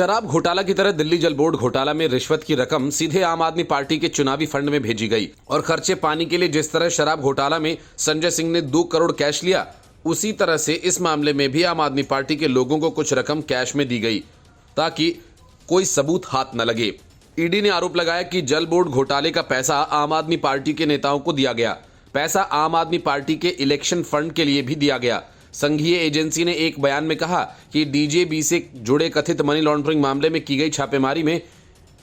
शराब घोटाला की तरह दिल्ली जल बोर्ड घोटाला में रिश्वत की रकम सीधे आम आदमी पार्टी के चुनावी फंड में भेजी गई और खर्चे पानी के लिए जिस तरह शराब घोटाला में संजय सिंह ने 2 करोड़ कैश लिया, उसी तरह से इस मामले में भी आम आदमी पार्टी के लोगों को कुछ रकम कैश में दी गई ताकि कोई सबूत हाथ न लगे। ईडी ने आरोप लगाया कि जल बोर्ड घोटाले का पैसा आम आदमी पार्टी के नेताओं को दिया गया। पैसा आम आदमी पार्टी के इलेक्शन फंड के लिए भी दिया गया। संघीय एजेंसी ने एक बयान में कहा कि डीजेबी से जुड़े कथित मनी लॉन्ड्रिंग मामले में की गई छापेमारी में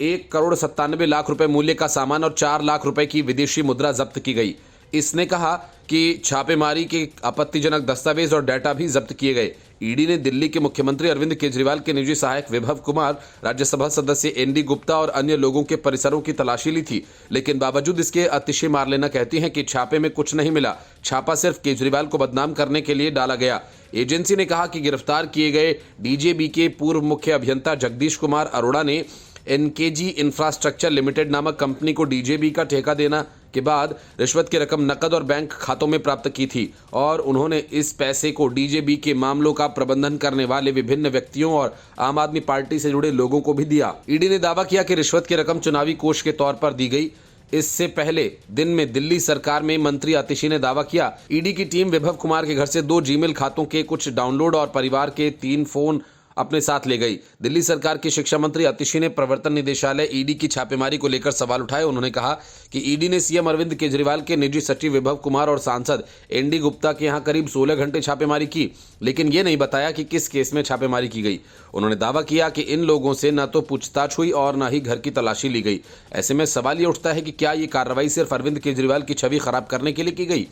1 करोड़ 97 लाख रुपए मूल्य का सामान और 4 लाख रुपए की विदेशी मुद्रा जब्त की गई। इसने कहा कि छापेमारी के आपत्तिजनक दस्तावेज और डाटा भी जब्त किए गए। ईडी ने दिल्ली के मुख्यमंत्री अरविंद केजरीवाल के निजी सहायक विभव कुमार, राज्यसभा सदस्य एनडी गुप्ता और अन्य लोगों के परिसरों की तलाशी ली थी, लेकिन बावजूद इसके अतिशय मार्लेना कहती हैं कि छापे में कुछ नहीं मिला। छापा सिर्फ केजरीवाल को बदनाम करने के लिए डाला गया। एजेंसी ने कहा कि गिरफ्तार किए गए डीजेबी के पूर्व मुख्य अभियंता जगदीश कुमार अरोड़ा ने एनकेजी इंफ्रास्ट्रक्चर लिमिटेड नामक कंपनी को डीजेबी का ठेका देना के बाद रिश्वत की रकम नकद और बैंक खातों में प्राप्त की थी और उन्होंने इस पैसे को डीजेबी के मामलों का प्रबंधन करने वाले विभिन्न व्यक्तियों और आम आदमी पार्टी से जुड़े लोगों को भी दिया। ईडी ने दावा किया कि रिश्वत की रकम चुनावी कोष के तौर पर दी गई। इससे पहले दिन में दिल्ली सरकार में मंत्री आतिशी ने दावा किया। ईडी की टीम विभव कुमार के घर से 2 जीमेल खातों के कुछ डाउनलोड और परिवार के 3 फोन अपने साथ ले गई। दिल्ली सरकार के शिक्षा मंत्री आतिशी ने प्रवर्तन निदेशालय ईडी की छापेमारी को लेकर सवाल उठाए। उन्होंने कहा कि ईडी ने सीएम अरविंद केजरीवाल के निजी सचिव विभव कुमार और सांसद एनडी गुप्ता के यहां करीब 16 घंटे छापेमारी की, लेकिन ये नहीं बताया कि किस केस में छापेमारी की गई। उन्होंने दावा किया कि इन लोगों से न तो पूछताछ हुई और न ही घर की तलाशी ली गई। ऐसे में सवाल ये उठता है कि क्या ये कार्रवाई सिर्फ अरविंद केजरीवाल की छवि खराब करने के लिए की गई?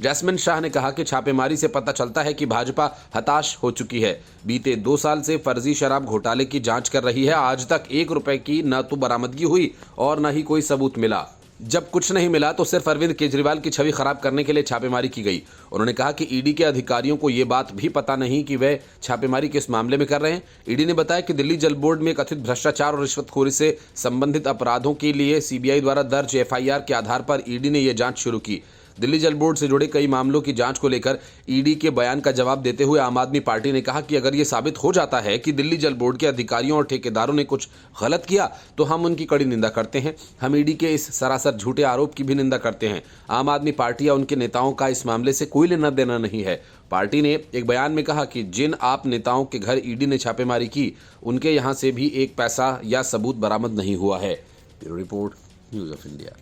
जैस्मिन शाह ने कहा कि छापेमारी से पता चलता है कि भाजपा हताश हो चुकी है। बीते 2 साल से फर्जी शराब घोटाले की जांच कर रही है। आज तक 1 रुपए की न तो बरामदगी हुई और न ही कोई सबूत मिला। जब कुछ नहीं मिला तो सिर्फ अरविंद केजरीवाल की छवि खराब करने के लिए छापेमारी की गई। उन्होंने कहा कि ईडी के अधिकारियों को यह बात भी पता नहीं कि वे छापेमारी किस मामले में कर रहे हैं। ईडी ने बताया कि दिल्ली जल बोर्ड में कथित भ्रष्टाचार और रिश्वतखोरी से संबंधित अपराधों के लिए सीबीआई द्वारा दर्ज एफआईआर के आधार पर ईडी ने यह जांच शुरू की। दिल्ली जल बोर्ड से जुड़े कई मामलों की जांच को लेकर ईडी के बयान का जवाब देते हुए आम आदमी पार्टी ने कहा कि अगर ये साबित हो जाता है कि दिल्ली जल बोर्ड के अधिकारियों और ठेकेदारों ने कुछ गलत किया तो हम उनकी कड़ी निंदा करते हैं। हम ईडी के इस सरासर झूठे आरोप की भी निंदा करते हैं। आम आदमी पार्टी या उनके नेताओं का इस मामले से कोई लेना देना नहीं है। पार्टी ने एक बयान में कहा कि जिन आप नेताओं के घर ईडी ने छापेमारी की, उनके यहां से भी एक पैसा या सबूत बरामद नहीं हुआ है। Bureau report, news of India.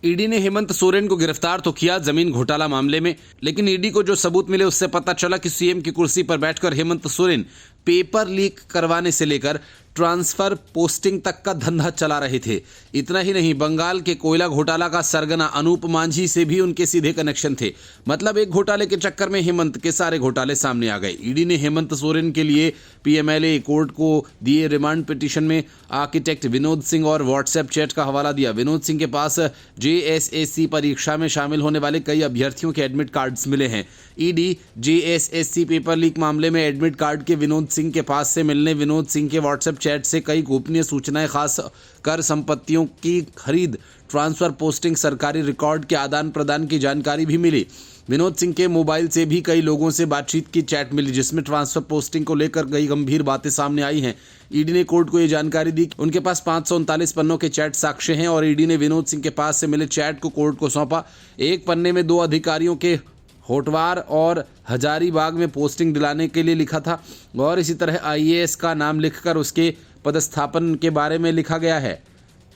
ED ने हेमंत सोरेन को गिरफ्तार तो किया जमीन घोटाला मामले में, लेकिन ईडी को जो सबूत मिले उससे पता चला कि सीएम की कुर्सी पर बैठकर हेमंत सोरेन पेपर लीक करवाने से लेकर ट्रांसफर पोस्टिंग तक का धंधा चला रहे थे। इतना ही नहीं, बंगाल के कोयला घोटाला का सरगना अनूप मांझी से भी उनके सीधे कनेक्शन थे। मतलब एक घोटाले के चक्कर में हेमंत के सारे घोटाले सामने आ गए। ईडी ने हेमंत सोरेन के लिए पीएमएलए कोर्ट को दिए रिमांड पिटीशन में आर्किटेक्ट विनोद सिंह और व्हाट्सएप चैट का हवाला दिया। विनोद सिंह के पास जेएसएससी परीक्षा में शामिल होने वाले कई अभ्यर्थियों के एडमिट कार्ड्स मिले हैं। ईडी जेएसएससी पेपर लीक मामले में एडमिट कार्ड के विनोद सिंह के पास से मिलने विनोद सिंह के व्हाट्सएप चैट से कई गोपनीय सूचनाएं, खास कर संपत्तियों की खरीद, ट्रांसफर, पोस्टिंग, सरकारी रिकॉर्ड के आदान प्रदान की जानकारी भी मिली। विनोद सिंह के मोबाइल से भी कई लोगों से बातचीत की चैट मिली, जिसमें ट्रांसफर पोस्टिंग को लेकर कई गंभीर बातें सामने आई हैं। ईडी ने कोर्ट को यह जानकारी दी कि उनके पास 539 पन्नों के चैट साक्ष्य हैं और ईडी ने विनोद सिंह के पास से मिले चैट को कोर्ट को सौंपा। एक पन्ने में 2 अधिकारियों के होटवार और हजारीबाग में पोस्टिंग दिलाने के लिए लिखा था और इसी तरह आईएएस का नाम लिखकर उसके पदस्थापन के बारे में लिखा गया है।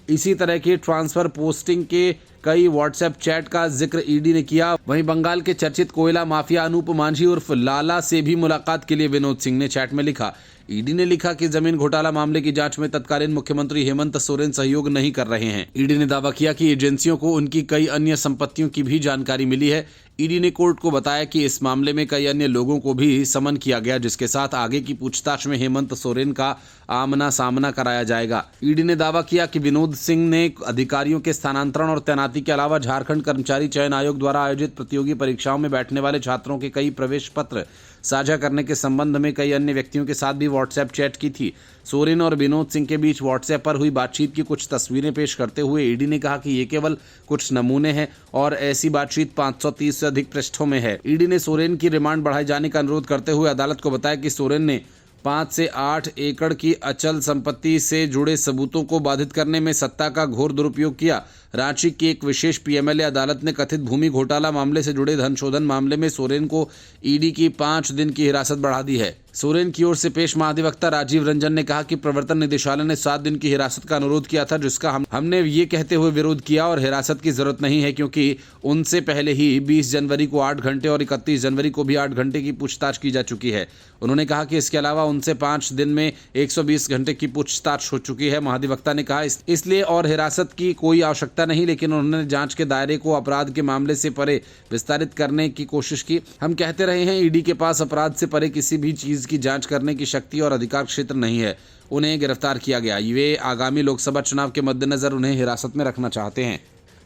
इसी तरह की ट्रांसफर पोस्टिंग के कई व्हाट्सएप चैट का जिक्र ईडी ने किया। वहीं बंगाल के चर्चित कोयला माफिया अनूप मांझी उर्फ लाला से भी मुलाकात के लिए विनोद सिंह ने चैट में लिखा। ईडी ने लिखा कि जमीन घोटाला मामले की जांच में तत्कालीन मुख्यमंत्री हेमंत सोरेन सहयोग नहीं कर रहे हैं। ईडी ने दावा किया कि एजेंसियों को उनकी कई अन्य संपत्तियों की भी जानकारी मिली है। ईडी ने कोर्ट को बताया कि इस मामले में कई अन्य लोगों को भी समन किया गया, जिसके साथ आगे की पूछताछ में हेमंत सोरेन का आमना सामना कराया जाएगा। ईडी ने दावा किया कि विनोद सिंह ने अधिकारियों के स्थानांतरण और तैनाती के अलावा झारखंड कर्मचारी चयन आयोग द्वारा आयोजित प्रतियोगी परीक्षाओं में बैठने वाले छात्रों के कई प्रवेश पत्र साझा करने के संबंध में कई अन्य व्यक्तियों के साथ भी व्हाट्सएप चैट की थी। सोरेन और विनोद सिंह के बीच व्हाट्सएप पर हुई बातचीत की कुछ तस्वीरें पेश करते हुए ईडी ने कहा कि ये केवल कुछ नमूने हैं और ऐसी बातचीत 530 से अधिक पृष्ठों में है। ईडी ने सोरेन की रिमांड बढ़ाए जाने का अनुरोध करते हुए अदालत को बताया कि सोरेन ने 5 से 8 एकड़ की अचल संपत्ति से जुड़े सबूतों को बाधित करने में सत्ता का घोर दुरुपयोग किया। रांची की एक विशेष पीएमएलए अदालत ने कथित भूमि घोटाला मामले से जुड़े धन शोधन मामले में सोरेन को ईडी की 5 दिन की हिरासत बढ़ा दी है। सोरेन की ओर से पेश महाधिवक्ता राजीव रंजन ने कहा कि प्रवर्तन निदेशालय ने 7 दिन की हिरासत का अनुरोध किया था, जिसका हमने ये कहते हुए विरोध किया और हिरासत की जरूरत नहीं है, क्योंकि उनसे पहले ही 20 जनवरी को 8 घंटे और 31 जनवरी को भी 8 घंटे की पूछताछ की जा चुकी है। उन्होंने कहा कि इसके अलावा उनसे 5 दिन में 120 घंटे की पूछताछ हो चुकी है। महाधिवक्ता ने कहा इसलिए और हिरासत की कोई आवश्यकता नहीं, लेकिन उन्होंने जांच के दायरे को अपराध के मामले से परे विस्तारित करने की कोशिश की। हम कहते रहे हैं ईडी के पास अपराध से परे किसी भी चीज की जांच करने की शक्ति और अधिकार क्षेत्र नहीं है। उन्हें गिरफ्तार किया गया, वे आगामी लोकसभा चुनाव के मद्देनजर उन्हें हिरासत में रखना चाहते हैं।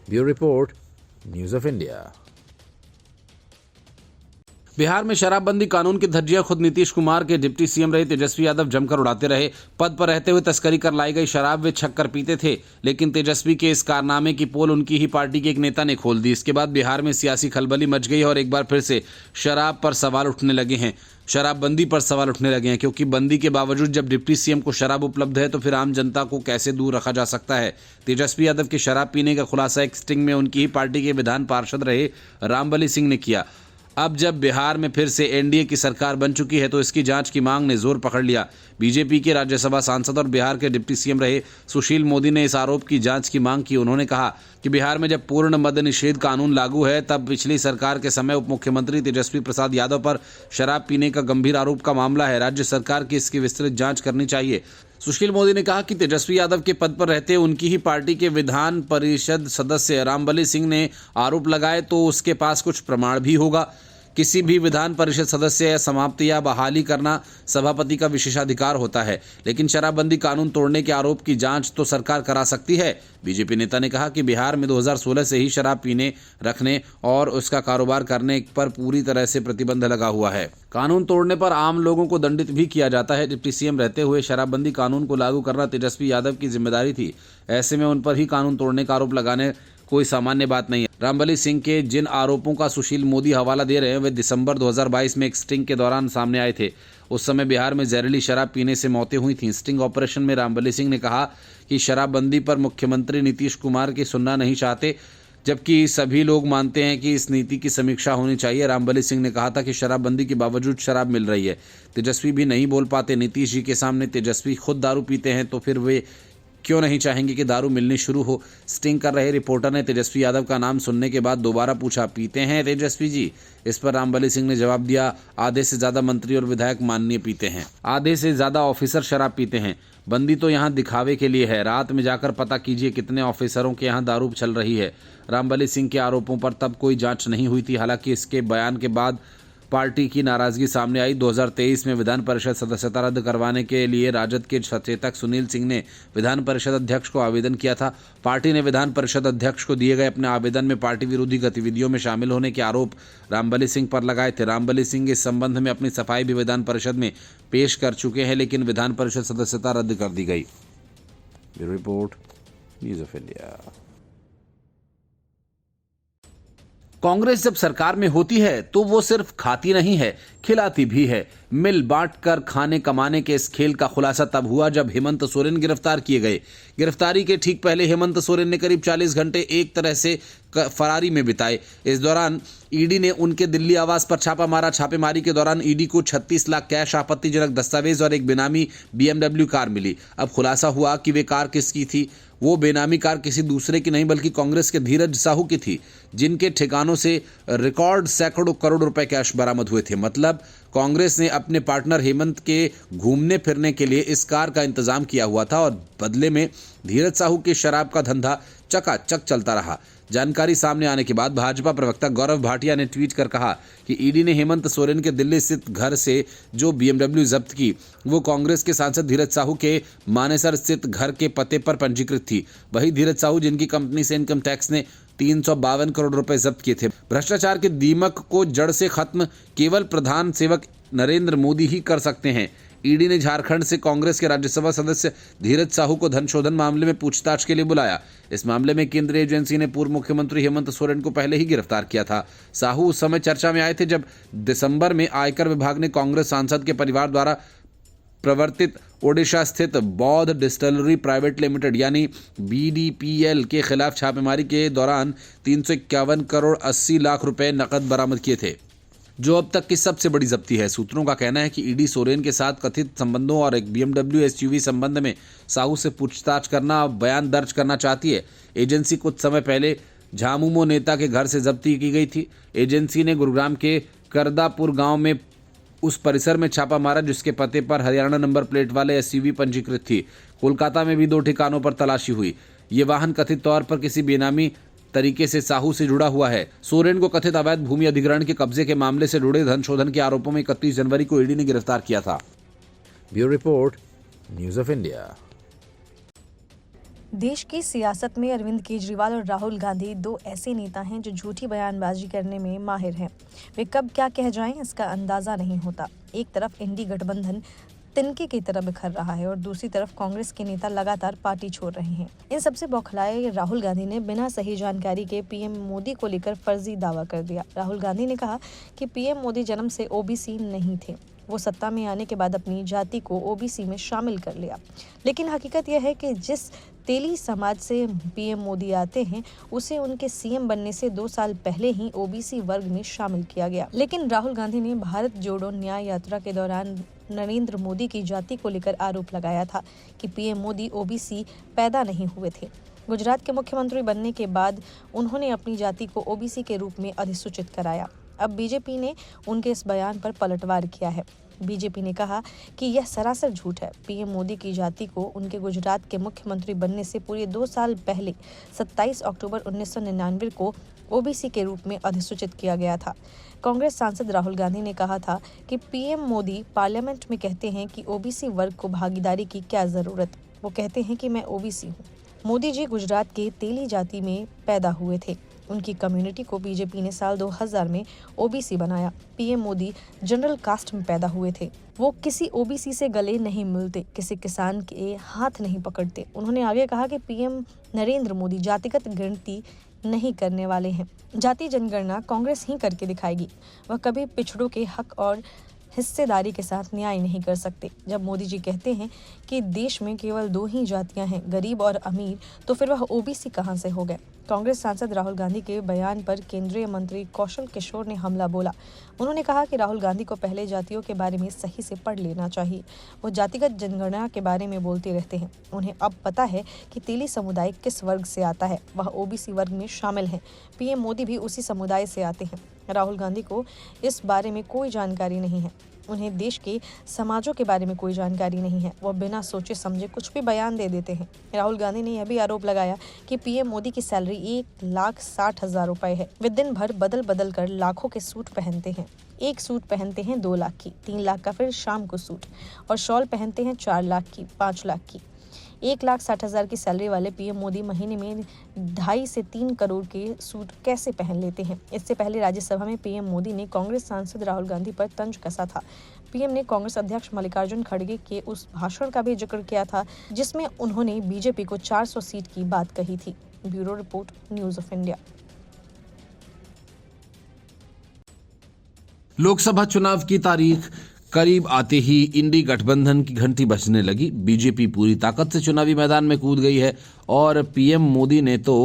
Bureau report, news of India. Bihar में शराबबंदी कानून की धज्जियां खुद नीतीश कुमार के डिप्टी सीएम रहे तेजस्वी यादव जमकर उड़ाते रहे। पद पर रहते हुए तस्करी कर लाई गई शराब वे छक्कर पीते थे, लेकिन तेजस्वी के इस कारनामे की पोल उनकी ही पार्टी के एक नेता ने खोल दी। इसके बाद बिहार में सियासी खलबली मच गई और एक बार फिर से शराब पर सवाल उठने लगे हैं, शराबबंदी पर सवाल उठने लगे हैं, क्योंकि बंदी के बावजूद जब डिप्टी सीएम को शराब उपलब्ध है तो फिर आम जनता को कैसे दूर रखा जा सकता है। तेजस्वी यादव के शराब पीने का खुलासा एक स्टिंग में उनकी ही पार्टी के विधान पार्षद रहे रामबली सिंह ने किया। अब जब बिहार में फिर से एनडीए की सरकार बन चुकी है तो इसकी जांच की मांग ने जोर पकड़ लिया। बीजेपी के राज्यसभा सांसद और बिहार के डिप्टी सीएम रहे सुशील मोदी ने इस आरोप की जांच की मांग की। उन्होंने कहा कि बिहार में जब पूर्ण मद्य निषेध कानून लागू है तब पिछली सरकार के समय उप मुख्यमंत्री तेजस्वी प्रसाद यादव पर शराब पीने का गंभीर आरोप का मामला है। राज्य सरकार की इसकी विस्तृत जांच करनी चाहिए। सुशील मोदी ने कहा कि तेजस्वी यादव के पद पर रहते उनकी ही पार्टी के विधान परिषद सदस्य रामबली सिंह ने आरोप लगाए तो उसके पास कुछ प्रमाण भी होगा। किसी भी विधान परिषद सदस्य या समाप्ति या बहाली करना सभापति का विशेषाधिकार होता है, लेकिन शराबबंदी कानून तोड़ने के आरोप की जांच तो सरकार करा सकती है। बीजेपी नेता ने कहा कि बिहार में 2016 से ही शराब पीने, रखने और उसका कारोबार करने पर पूरी तरह से प्रतिबंध लगा हुआ है। कानून तोड़ने पर आम लोगों को दंडित भी किया जाता है। डिप्टी सीएम रहते हुए शराबबंदी कानून को लागू करना तेजस्वी यादव की जिम्मेदारी थी। ऐसे में उन पर ही कानून तोड़ने का आरोप लगाने कोई सामान्य बात नहीं है। रामबली सिंह के जिन आरोपों का सुशील मोदी हवाला दे रहे हैं वे दिसंबर 2022 में एक स्टिंग के दौरान सामने आए थे। उस समय बिहार में जहरीली शराब पीने से मौतें हुई थीं। स्टिंग ऑपरेशन में रामबली सिंह ने कहा कि शराबबंदी पर मुख्यमंत्री नीतीश कुमार की सुनना नहीं चाहते, जबकि सभी लोग मानते हैं कि इस नीति की समीक्षा होनी चाहिए। रामबली सिंह ने कहा था कि शराबबंदी के बावजूद शराब मिल रही है। तेजस्वी भी नहीं बोल पाते। नीतीश जी के सामने तेजस्वी खुद दारू पीते हैं तो फिर वे क्यों नहीं चाहेंगे कि दारू मिलनी शुरू हो। स्टिंग कर रहे रिपोर्टर ने तेजस्वी यादव का नाम सुनने के बाद दोबारा पूछा, पीते हैं तेजस्वी जी? इस पर रामबली सिंह ने जवाब दिया, आधे से ज्यादा मंत्री और विधायक माननीय पीते हैं, आधे से ज्यादा ऑफिसर शराब पीते हैं। बंदी तो यहाँ दिखावे के लिए है। रात में जाकर पता कीजिए कितने ऑफिसरों के यहाँ दारू चल रही है। रामबली सिंह के आरोपों पर तब कोई जांच नहीं हुई थी। हालांकि इसके बयान के बाद पार्टी की नाराजगी सामने आई। 2023 में विधान परिषद सदस्यता रद्द करवाने के लिए राजद के सचेतक सुनील सिंह ने विधान परिषद अध्यक्ष को आवेदन किया था। पार्टी ने विधान परिषद अध्यक्ष को दिए गए अपने आवेदन में पार्टी विरोधी गतिविधियों में शामिल होने के आरोप रामबली सिंह पर लगाए थे। रामबली सिंह इस संबंध में अपनी सफाई भी विधान परिषद में पेश कर चुके हैं, लेकिन विधान परिषद सदस्यता रद्द कर दी गई। Bureau report, news of India. Congress जब सरकार में होती है तो वो सिर्फ खाती नहीं है, खिलाती भी है। मिल बांट कर खाने कमाने के इस खेल का खुलासा तब हुआ जब हेमंत सोरेन गिरफ्तार किए गए। गिरफ्तारी के ठीक पहले हेमंत सोरेन ने करीब 40 घंटे एक तरह से फरारी में बिताए। इस दौरान ईडी ने उनके दिल्ली आवास पर छापा मारा। छापेमारी के दौरान ईडी को 36 लाख कैश, आपत्तिजनक दस्तावेज और एक बेनामी BMW कार मिली। अब खुलासा हुआ कि वे कार किसकी थी। वो बेनामी कार किसी दूसरे की नहीं बल्कि कांग्रेस के धीरज साहू की थी, जिनके ठिकानों से रिकॉर्ड सैकड़ों करोड़ रुपए कैश बरामद हुए थे। मतलब कांग्रेस ने अपने पार्टनर हेमंत के घूमने फिरने के लिए इस कार का इंतजाम किया हुआ था और बदले में धीरज साहू के शराब का धंधा चकाचक चलता रहा। जानकारी सामने आने के बाद भाजपा प्रवक्ता गौरव भाटिया ने ट्वीट कर कहा कि ईडी ने हेमंत सोरेन के दिल्ली स्थित घर से जो BMW जब्त की वो कांग्रेस के सांसद धीरज साहू के मानेसर स्थित घर के पते पर पंजीकृत थी। वही धीरज साहू जिनकी कंपनी से इनकम टैक्स ने 352 करोड़ रुपए जब्त किए थे। भ्रष्टाचार के दीमक को जड़ से खत्म केवल प्रधान सेवक नरेंद्र मोदी ही कर सकते हैं। ईडी ने झारखंड से कांग्रेस के राज्यसभा सदस्य धीरज साहू को धन शोधन मामले में पूछताछ के लिए बुलाया। इस मामले में केंद्रीय एजेंसी ने पूर्व मुख्यमंत्री हेमंत सोरेन को पहले ही गिरफ्तार किया था। साहू उस समय चर्चा में आए थे जब दिसंबर में आयकर विभाग ने कांग्रेस सांसद के परिवार द्वारा प्रवर्तित ओडिशा स्थित बौद्ध डिस्टिलरी प्राइवेट लिमिटेड यानी BDPL के खिलाफ छापेमारी के दौरान 351 करोड़ 80 लाख रुपए नकद बरामद किए थे, जो अब तक की सबसे बड़ी जब्ती है। सूत्रों का कहना है कि ईडी सोरेन के साथ कथित संबंधों और एक BMW SUV संबंध में साहू से पूछताछ करना, बयान दर्ज करना चाहती है। एजेंसी कुछ समय पहले झामुमो नेता के घर से जब्ती की गई थी। एजेंसी ने गुरुग्राम के करदापुर गांव में उस परिसर में छापा मारा जिसके पते पर हरियाणा नंबर प्लेट वाले SUV पंजीकृत थी। कोलकाता में भी 2 ठिकानों पर तलाशी हुई। ये वाहन कथित तौर पर किसी बेनामी तरीके से साहू से जुड़ा हुआ है। सोरेन को कथित अवैध भूमि अधिग्रहण के कब्जे के मामले से जुड़े धन शोधन के आरोपों में 31 जनवरी को ईडी ने गिरफ्तार किया था। Bureau report, news of India. देश की सियासत में अरविंद केजरीवाल और राहुल गांधी 2 ऐसे नेता हैं जो झूठी बयानबाजी करने में माहिर हैं। वे कब क्या कह जाएं इसका अंदाजा नहीं होता। एक तरफ इंडी गठबंधन तिनके की तरह बिखर रहा है और दूसरी तरफ कांग्रेस के नेता लगातार पार्टी छोड़ रहे हैं। इन सबसे बौखलाए राहुल गांधी ने बिना सही जानकारी के पीएम मोदी को लेकर फर्जी दावा कर दिया। राहुल गांधी ने कहा कि पीएम मोदी जन्म से ओबीसी नहीं थे, वो सत्ता में आने के बाद अपनी जाति को ओबीसी में शामिल कर लिया। लेकिन हकीकत यह है कि जिस तेली समाज से पीएम मोदी आते हैं उसे उनके सीएम बनने से 2 साल पहले ही ओबीसी वर्ग में शामिल किया गया। लेकिन राहुल गांधी ने भारत जोड़ो न्याय यात्रा के दौरान नरेंद्र मोदी की जाति को लेकर आरोप लगाया था कि पीएम मोदी ओबीसी पैदा नहीं हुए थे। गुजरात के मुख्यमंत्री बनने के बाद उन्होंने अपनी जाति को ओबीसी के रूप में अधिसूचित कराया। अब बीजेपी ने उनके इस बयान पर पलटवार किया है। बीजेपी ने कहा कि यह सरासर झूठ है। पीएम मोदी की जाति को उनके गुजरात के मुख्यमंत्री बनने से पूरे 2 साल पहले 27 अक्टूबर 1999 को ओबीसी के रूप में अधिसूचित किया गया था। कांग्रेस सांसद राहुल गांधी ने कहा था कि पीएम मोदी पार्लियामेंट में कहते हैं कि ओबीसी वर्ग को भागीदारी की क्या जरूरत, वो कहते हैं कि मैं ओबीसी हूँ। मोदी जी गुजरात के तेली जाति में पैदा हुए थे। उनकी कम्युनिटी को बीजेपी ने साल 2000 में ओबीसी बनाया। पीएम मोदी जनरल कास्ट में पैदा हुए थे। वो किसी ओबीसी से गले नहीं मिलते, किसी किसान के हाथ नहीं पकड़ते। उन्होंने आगे कहा कि पीएम नरेंद्र मोदी जातिगत गिनती नहीं करने वाले हैं। जाति जनगणना कांग्रेस ही करके दिखाएगी। वह कभी पिछड़ों के हक और हिस्सेदारी के साथ न्याय नहीं कर सकते। जब मोदी जी कहते हैं कि देश में केवल 2 ही जातियां हैं, गरीब और अमीर, तो फिर वह ओबीसी कहां से हो गए। कांग्रेस सांसद राहुल गांधी के बयान पर केंद्रीय मंत्री कौशल किशोर ने हमला बोला। उन्होंने कहा कि राहुल गांधी को पहले जातियों के बारे में सही से पढ़ लेना चाहिए। वो जातिगत जनगणना के बारे में बोलते रहते हैं। उन्हें अब पता है कि तेली समुदाय किस वर्ग से आता है, वह ओबीसी वर्ग में शामिल है। पीएम मोदी भी उसी समुदाय से आते हैं। राहुल गांधी को इस बारे में कोई जानकारी नहीं है। उन्हें देश के समाजों के बारे में कोई जानकारी नहीं है। वो बिना सोचे समझे कुछ भी बयान दे देते हैं। राहुल गांधी ने यह भी आरोप लगाया कि पीएम मोदी की सैलरी 1,60,000 रुपए है। वे दिन भर बदल बदल कर लाखों के सूट पहनते हैं। एक सूट पहनते हैं 2 लाख की, 3 लाख का फिर शाम को सूट, और शॉल पहनते हैं 4 लाख की, 5 लाख की। 1,60,000 की सैलरी वाले पीएम मोदी महीने में 2.5 से 3 करोड़ के सूट कैसे पहन लेते हैं। इससे पहले राज्यसभा में पीएम मोदी ने कांग्रेस सांसद राहुल गांधी पर तंज कसा था। पीएम ने कांग्रेस अध्यक्ष मल्लिकार्जुन खड़गे के उस भाषण का भी जिक्र किया था जिसमें उन्होंने बीजेपी को 400 सीट की बात कही थी। Bureau report, news of India. Lok Sabha चुनाव की तारीख करीब आते ही इंडी गठबंधन की घंटी बजने लगी। बीजेपी पूरी ताकत से चुनावी मैदान में कूद गई है और पीएम मोदी ने तो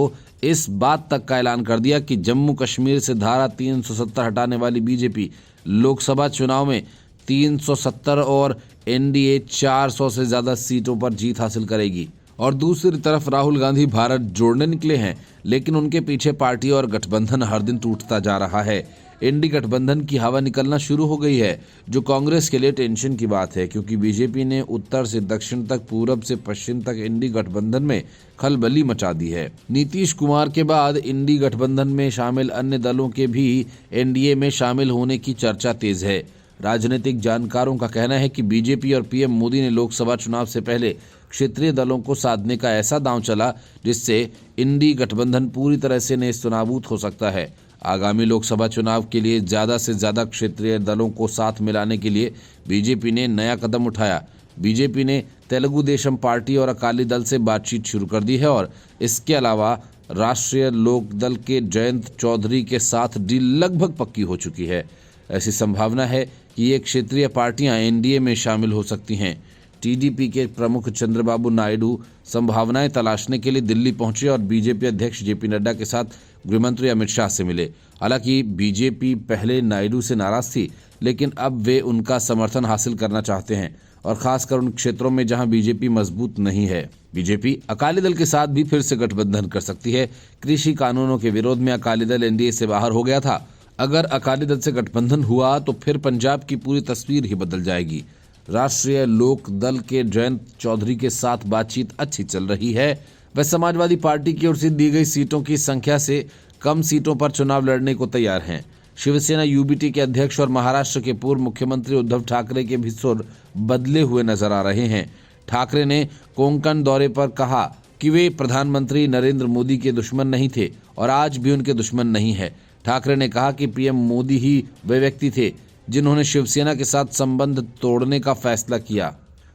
इस बात तक का ऐलान कर दिया कि जम्मू कश्मीर से धारा 370 हटाने वाली बीजेपी लोकसभा चुनाव में 370 और एनडीए 400 से ज्यादा सीटों पर जीत हासिल करेगी। और दूसरी तरफ राहुल गांधी भारत जोड़ने निकले हैं, लेकिन उनके पीछे पार्टी और गठबंधन हर दिन टूटता जा रहा है। इंडी गठबंधन की हवा निकलना शुरू हो गई है, जो कांग्रेस के लिए टेंशन की बात है, क्योंकि बीजेपी ने उत्तर से दक्षिण तक, पूरब से पश्चिम तक इंडी गठबंधन में खलबली मचा दी है। नीतीश कुमार के बाद इंडी गठबंधन में शामिल अन्य दलों के भी एनडीए में शामिल होने की चर्चा तेज है। राजनीतिक जानकारों का कहना है कि बीजेपी और पीएम मोदी ने लोकसभा चुनाव से पहले क्षेत्रीय दलों को साधने का ऐसा दांव चला जिससे इंडी गठबंधन पूरी तरह से नेस्तनाबूद हो सकता है। आगामी लोकसभा चुनाव के लिए ज़्यादा से ज़्यादा क्षेत्रीय दलों को साथ मिलाने के लिए बीजेपी ने नया कदम उठाया। बीजेपी ने तेलुगु देशम पार्टी और अकाली दल से बातचीत शुरू कर दी है और इसके अलावा राष्ट्रीय लोक दल के जयंत चौधरी के साथ डील लगभग पक्की हो चुकी है। ऐसी संभावना है कि ये क्षेत्रीय पार्टियां एनडीए में शामिल हो सकती हैं। टीडीपी के प्रमुख चंद्रबाबू नायडू संभावनाएं तलाशने के लिए दिल्ली पहुंचे और बीजेपी अध्यक्ष जेपी नड्डा के साथ गृहमंत्री अमित शाह से मिले। हालांकि बीजेपी पहले नायडू से नाराज थी, लेकिन अब वे उनका समर्थन हासिल करना चाहते हैं और खासकर उन क्षेत्रों में जहां बीजेपी मजबूत नहीं है। बीजेपी अकाली दल के साथ भी फिर से गठबंधन कर सकती है। कृषि कानूनों के विरोध में अकाली दल एनडीए से बाहर हो गया था। अगर अकाली दल से गठबंधन हुआ तो फिर पंजाब की पूरी तस्वीर ही बदल जाएगी। राष्ट्रीय लोक दल के जयंत चौधरी के साथ बातचीत अच्छी चल रही है। वह समाजवादी पार्टी की ओर से दी गई सीटों की संख्या से कम सीटों पर चुनाव लड़ने को तैयार हैं। शिवसेना यूबीटी के अध्यक्ष और महाराष्ट्र के पूर्व मुख्यमंत्री उद्धव ठाकरे के भी सुर बदले हुए नजर आ रहे हैं। ठाकरे ने कोंकण दौरे पर कहा कि वे प्रधानमंत्री नरेंद्र मोदी के दुश्मन नहीं थे और आज भी उनके दुश्मन नहीं है। ठाकरे ने कहा कि पीएम मोदी ही वे व्यक्ति थे जिन्होंने शिवसेना के साथ संबंध तोड़ने का फैसला किया।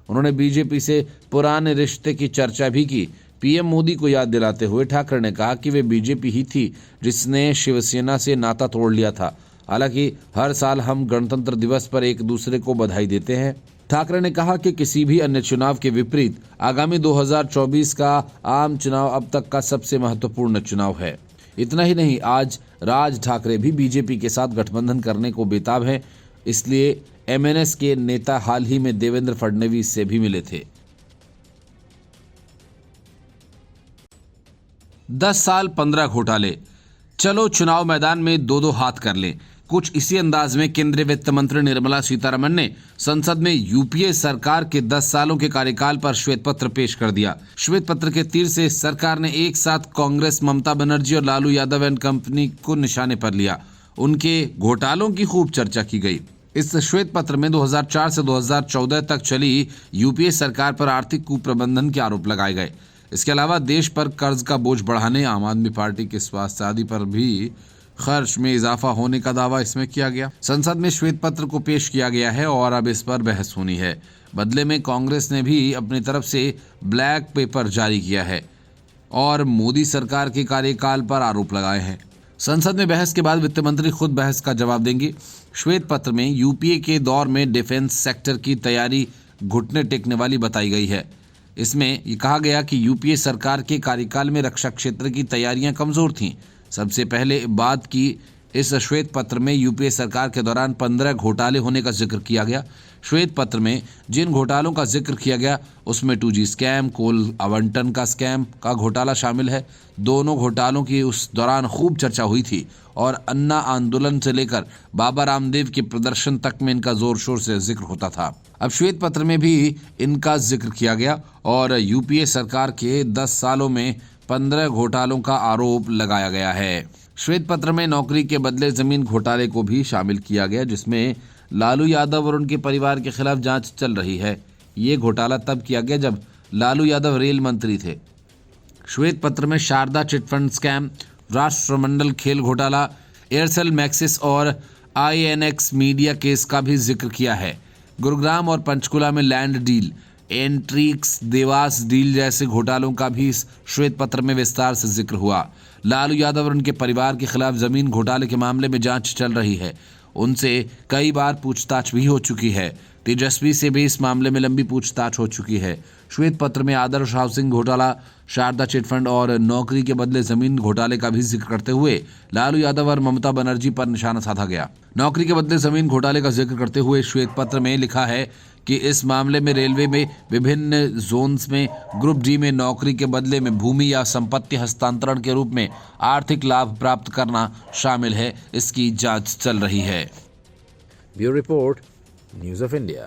उन्होंने बीजेपी से पुराने रिश्ते की चर्चा भी की। पीएम मोदी को याद दिलाते हुए ठाकरे ने कहा कि वे बीजेपी ही थी जिसने शिवसेना से नाता तोड़ लिया था। हालांकि हर साल हम गणतंत्र दिवस पर एक दूसरे को बधाई देते हैं। ठाकरे ने कहा कि किसी भी अन्य चुनाव के विपरीत आगामी 2024 का आम चुनाव अब तक का सबसे महत्वपूर्ण चुनाव है। इतना ही नहीं, आज राज ठाकरे भी बीजेपी के साथ गठबंधन करने को बेताब हैं। इसलिए एमएनएस के नेता हाल ही में देवेंद्र फडणवीस से भी मिले थे। 10 साल 15 घोटाले, चलो चुनाव मैदान में दो हाथ कर लें। कुछ इसी अंदाज में केंद्रीय वित्त मंत्री निर्मला सीतारमण ने संसद में यूपीए सरकार के 10 सालों के कार्यकाल पर श्वेत पत्र पेश कर दिया। श्वेत पत्र के तीर से सरकार ने एक साथ कांग्रेस, ममता बनर्जी और लालू यादव एंड कंपनी को निशाने पर लिया। उनके घोटालों की खूब चर्चा की गई। इस श्वेत पत्र में 2004 से 2014 तक चली यूपीए सरकार पर आर्थिक कुप्रबंधन के आरोप लगाए गए। इसके अलावा देश पर कर्ज का बोझ बढ़ाने, आम आदमी पार्टी के स्वास्थ्य आदि पर भी खर्च में इजाफा होने का दावा इसमें किया गया। संसद में श्वेत पत्र को पेश किया गया है और अब इस पर बहस होनी है। बदले में कांग्रेस ने भी अपनी तरफ से ब्लैक पेपर जारी किया है और मोदी सरकार के कार्यकाल पर आरोप लगाए हैं। संसद में बहस के बाद वित्त मंत्री खुद बहस का जवाब देंगी। श्वेत पत्र में यूपीए के दौर में डिफेंस सेक्टर की तैयारी घुटने टेकने वाली बताई गई है। इसमें ये कहा गया कि यूपीए सरकार के कार्यकाल में रक्षा क्षेत्र की तैयारियां कमजोर थीं। सबसे पहले बात की इस श्वेत पत्र में यूपीए सरकार के दौरान 15 घोटाले होने का जिक्र किया गया। श्वेत पत्र में जिन घोटालों का जिक्र किया गया उसमें 2G स्कैम, कोल आवंटन का स्कैम का घोटाला शामिल है। दोनों घोटालों की उस दौरान खूब चर्चा हुई थी और अन्ना आंदोलन से लेकर बाबा रामदेव के प्रदर्शन तक में इनका जोर शोर से जिक्र होता था। अब श्वेत पत्र में भी इनका जिक्र किया गया और यूपीए सरकार के 10 सालों में 15 घोटालों का आरोप लगाया गया है। श्वेत पत्र में नौकरी के बदले जमीन घोटाले को भी शामिल किया गया, जिसमें लालू यादव और उनके परिवार के खिलाफ जांच चल रही है। ये घोटाला तब किया गया जब लालू यादव रेल मंत्री थे। श्वेत पत्र में शारदा चिटफंड स्कैम, राष्ट्रमंडल खेल घोटाला, एयरसेल मैक्सिस और INX मीडिया केस का भी जिक्र किया है। गुरुग्राम और पंचकुला में land deal, Antrix Dewas deal जैसे घोटालों का भी इस श्वेत पत्र में विस्तार से जिक्र हुआ। लालू यादव और उनके परिवार के खिलाफ जमीन घोटाले के मामले में जांच चल रही है। उनसे कई बार पूछताछ भी हो चुकी है। तेजस्वी से भी इस मामले में लंबी पूछताछ हो चुकी है। श्वेत पत्र में आदर्श हाउसिंग घोटाला, शारदा चिटफंड और नौकरी के बदले जमीन घोटाले का भी जिक्र करते हुए लालू यादव और ममता बनर्जी पर निशाना साधा गया। नौकरी के बदले जमीन घोटाले का जिक्र करते हुए श्वेत पत्र में लिखा है कि इस मामले में रेलवे में विभिन्न जोन्स में ग्रुप डी में नौकरी के बदले में भूमि या संपत्ति हस्तांतरण के रूप में आर्थिक लाभ प्राप्त करना शामिल है। इसकी जांच चल रही है। Bureau report, news of India.